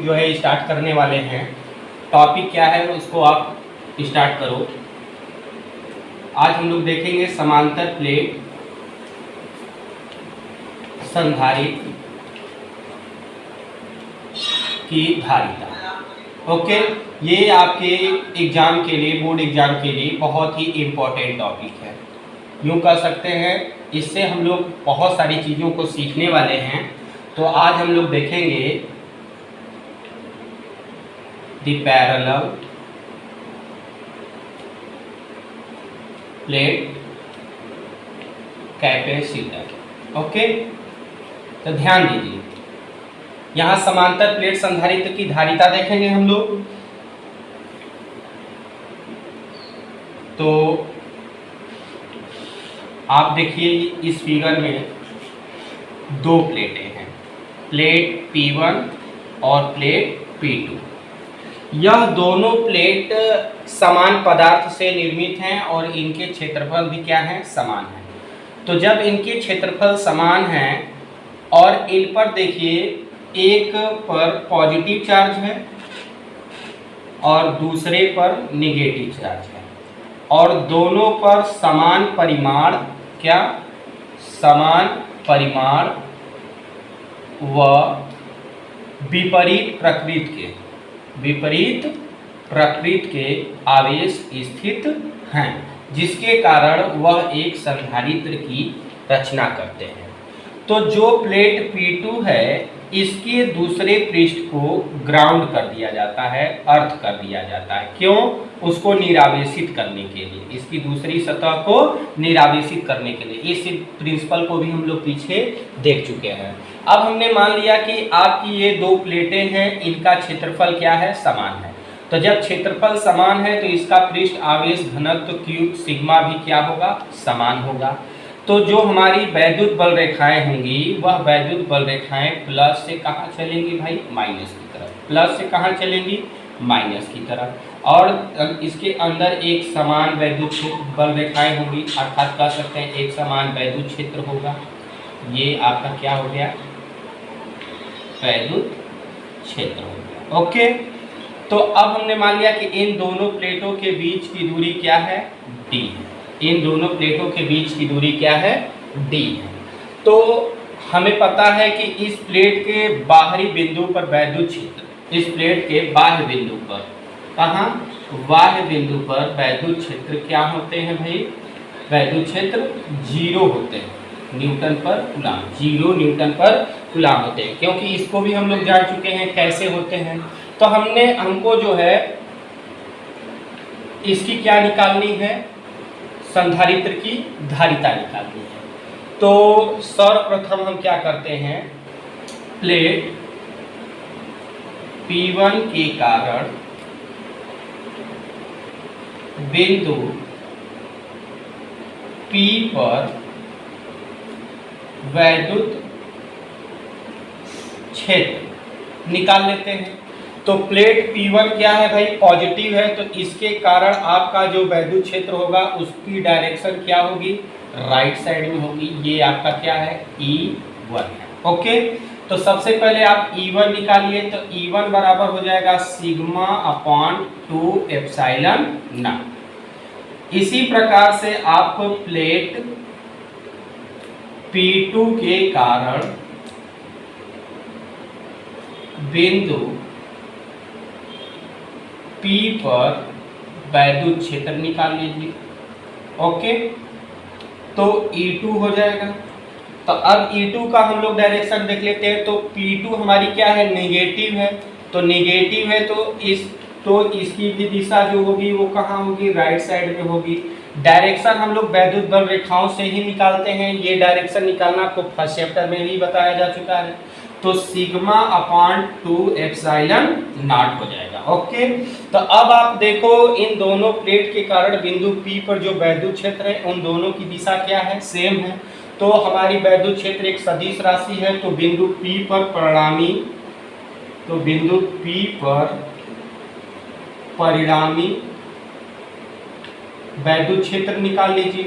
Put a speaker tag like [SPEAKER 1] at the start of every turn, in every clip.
[SPEAKER 1] जो है स्टार्ट करने वाले हैं। टॉपिक क्या है उसको आप स्टार्ट करो। आज हम लोग देखेंगे समांतर प्लेट संधारित्र की धारिता। ओके, ये आपके एग्जाम के लिए, बोर्ड एग्जाम के लिए बहुत ही इम्पोर्टेंट टॉपिक है। यूँ कह सकते हैं इससे हम लोग बहुत सारी चीज़ों को सीखने वाले हैं। तो आज हम लोग देखेंगे the parallel plate capacitor. Okay, तो ध्यान दीजिए, यहाँ समांतर प्लेट संधारित्र की धारिता देखेंगे हम लोग। तो आप देखिए इस फिगर में दो प्लेटें हैं, प्लेट P1 और प्लेट P2। यह दोनों प्लेट समान पदार्थ से निर्मित हैं और इनके क्षेत्रफल भी क्या हैं, समान हैं। तो जब इनके क्षेत्रफल समान हैं और इन पर देखिए एक पर पॉजिटिव चार्ज है और दूसरे पर नेगेटिव चार्ज है और दोनों पर समान परिमाण, क्या समान परिमाण व विपरीत प्रकृति के आवेश स्थित हैं, जिसके कारण वह एक संधारित्र की रचना करते हैं। तो जो प्लेट P2 है इसके दूसरे पृष्ठ को ग्राउंड कर दिया जाता है, अर्थ कर दिया जाता है। क्यों? उसको निरावेशित करने के लिए, इसकी दूसरी सतह को निरावेशित करने के लिए। इस प्रिंसिपल को भी हम लोग पीछे देख चुके हैं। अब हमने मान लिया कि आपकी ये दो प्लेटें हैं, इनका क्षेत्रफल क्या है, समान है। तो जब क्षेत्रफल समान है तो इसका पृष्ठ आवेश घनत्व Q सिग्मा भी क्या होगा, समान होगा। तो जो हमारी वैद्युत बल रेखाएं होंगी वह वैद्युत बल रेखाएं प्लस से कहाँ चलेंगी भाई, माइनस की तरफ। प्लस से कहाँ चलेंगी, माइनस की तरफ। और इसके अंदर एक समान वैद्युत बल रेखाएं होंगी, अर्थात कह सकते हैं एक समान वैद्युत क्षेत्र होगा। ये आपका क्या हो गया, वैद्युत क्षेत्र हो गया। ओके, तो अब हमने मान लिया कि इन दोनों प्लेटों के बीच की दूरी क्या है, d है। इन दोनों प्लेटों के बीच की दूरी क्या है, d है। तो हमें पता है कि इस प्लेट के बाहरी बिंदु पर वैद्युत क्षेत्र, इस प्लेट के बाह्य बिंदु पर, कहाँ, बाह्य बिंदु पर वैद्युत क्षेत्र क्या होते हैं भाई, वैद्युत क्षेत्र 0 होते हैं न्यूटन पर कूलाम, 0 न्यूटन पर कूलाम होते हैं। क्योंकि इसको भी हम लोग जान चुके हैं कैसे होते हैं। तो हमको जो है इसकी क्या निकालनी है, संधारित्र की धारिता निकालनी है। तो सर्वप्रथम हम क्या करते हैं, प्लेट P1 के कारण बिंदु P पर वैद्युत क्षेत्र निकाल लेते हैं। तो प्लेट P1 क्या है भाई, पॉजिटिव है, तो इसके कारण आपका जो वैद्युत क्षेत्र होगा उसकी डायरेक्शन क्या होगी, राइट साइड में होगी। ये आपका क्या है, E1 है। ओके, तो सबसे पहले आप E1 निकालिए। तो E1 बराबर हो जाएगा सिग्मा अपॉन 2 एप्सिलॉन नॉट। इसी प्रकार से आपको प्लेट P2 के कारण बिंदु P पर वैद्युत क्षेत्र निकाल लीजिए। ओके, तो E2 हो जाएगा। तो अब E2 का हम लोग डायरेक्शन देख लेते हैं। तो P2 हमारी क्या है, नेगेटिव है। तो नेगेटिव है तो इसकी भी दिशा जो होगी वो कहाँ होगी, राइट साइड में होगी। डायरेक्शन हम लोग वैद्युत बल रेखाओं से ही निकालते हैं। ये डायरेक्शन निकालना आपको फर्स्ट चैप्टर में भी बताया जा चुका है। तो सिग्मा अपॉन 2 एप्सिलॉन नॉट हो जाएगा। ओके, तो अब आप देखो इन दोनों प्लेट के कारण बिंदु P पर जो वैद्युत क्षेत्र है उन दोनों की दिशा क्या है, सेम है। तो हमारी वैद्युत क्षेत्र एक सदिश राशि है। तो बिंदु P पर परिणामी वैद्युत क्षेत्र निकाल लीजिए।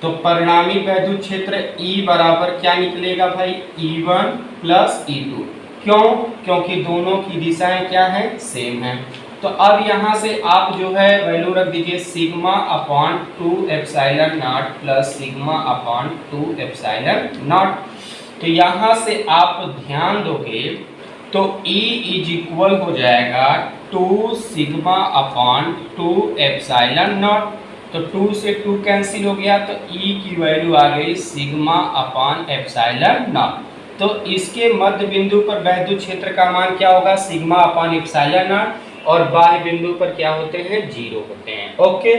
[SPEAKER 1] तो परिणामी वैद्युत क्षेत्र E बराबर क्या निकलेगा भाई, E1 प्लस E2। क्यों? क्योंकि दोनों की दिशाएं क्या हैं? सेम हैं। तो अब यहाँ से आप जो है वैल्यू रख दीजिए sigma upon 2 epsilon not plus sigma upon 2 epsilon not. तो यहाँ से आप ध्यान दोगे तो E इज इक्वल हो जाएगा 2 सिग्मा अपॉन 2 एप्सिलॉन नॉट। तो 2 से 2 कैंसिल हो गया तो E की वैल्यू आ गई सिग्मा अपॉन एप्सिलॉन नॉट। तो इसके मध्य बिंदु पर वैद्युत क्षेत्र का मान क्या होगा? सिग्मा अपॉन एप्सिलॉन नॉट, और बाह्य बिंदु पर क्या होते हैं? 0 होते हैं। ओके,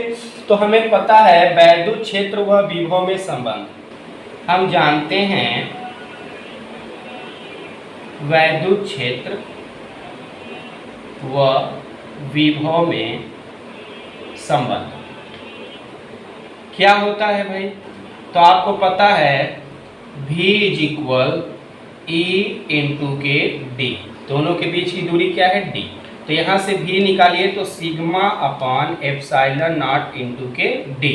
[SPEAKER 1] तो हमें पता है वैद्युत क्षेत्र व विभव में संबंध। हम जानते हैं वैद्युत क्षेत्र व विभव में संबंध क्या होता है भाई? तो आपको पता है V is equal E into के D, दोनों के बीच की दूरी क्या है? D। तो यहाँ से V निकालिए तो sigma upon epsilon not into के D।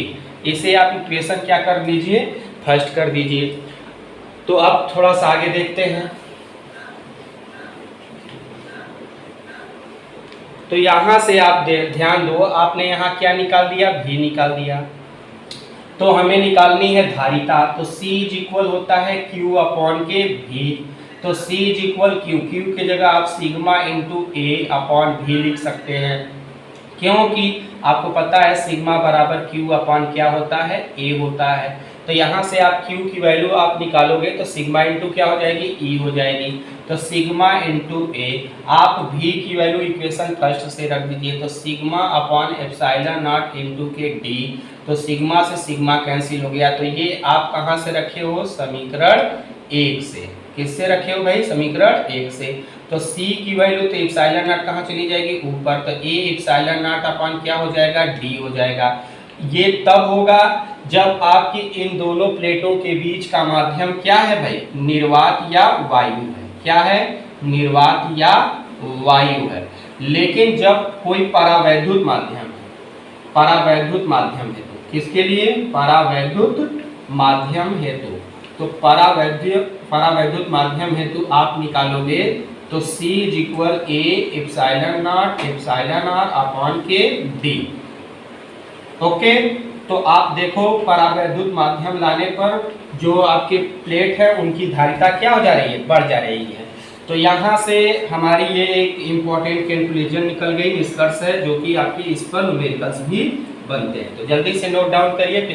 [SPEAKER 1] इसे आप इक्वेशन क्या कर लीजिए? फर्स्ट कर दीजिए। तो अब थोड़ा सा आगे देखते हैं। तो यहाँ से आप ध्यान दो, आपने यहाँ क्या निकाल दिया? V निकाल दिया। तो हमें निकालनी है धारिता। तो C इज इक्वल होता है Q अपॉन के V। तो C इज इक्वल Q की जगह आप sigma into A upon V लिख सकते हैं, क्योंकि आपको पता है सिग्मा बराबर Q अपॉन क्या होता है? A होता है। तो यहाँ से आप Q की वैल्यू आप निकालोगे तो सिग्मा इंटू क्या हो जाएगी? E हो जाएगी। तो सिग्मा इंटू A, आप V की वैल्यू इक्वेशन फर्स्ट से रख दीजिए। तो sigma upon epsilon not into के D। तो सिग्मा से सिग्मा कैंसिल हो गया। तो ये आप कहाँ से रखे हो? समीकरण 1 से। किससे रखे हो भाई? समीकरण 1 से। तो C की वैल्यू तो एप्सिलॉन नॉट कहाँ चली जाएगी? ऊपर। तो A एप्सिलॉन नॉट अपॉन क्या हो जाएगा? D हो जाएगा। ये तब होगा जब आपकी इन दोनों प्लेटों के बीच का माध्यम क्या है भाई? निर्वात या वायु है। क्या है? निर्वात या वायु है। लेकिन जब कोई परावैद्युत माध्यम है, परावैद्युत माध्यम हेतु, किसके लिए? परावैद्युत माध्यम हेतु। तो परावैद्युत माध्यम हेतु आप निकालोगे तो C is equal A epsilon not epsilon R upon के D। ओके, तो आप देखो परावैद्युत माध्यम लाने पर जो आपके प्लेट है उनकी धारिता क्या हो जा रही है? बढ़ जा रही है। तो यहाँ से हमारी ये एक इम्पॉर्टेंट कंक्लूजन निकल गई, निष्कर्ष है, जो कि आपकी इस पर न्यूमेरिकल्स भी बनते हैं। तो जल्दी से नोट डाउन करिए।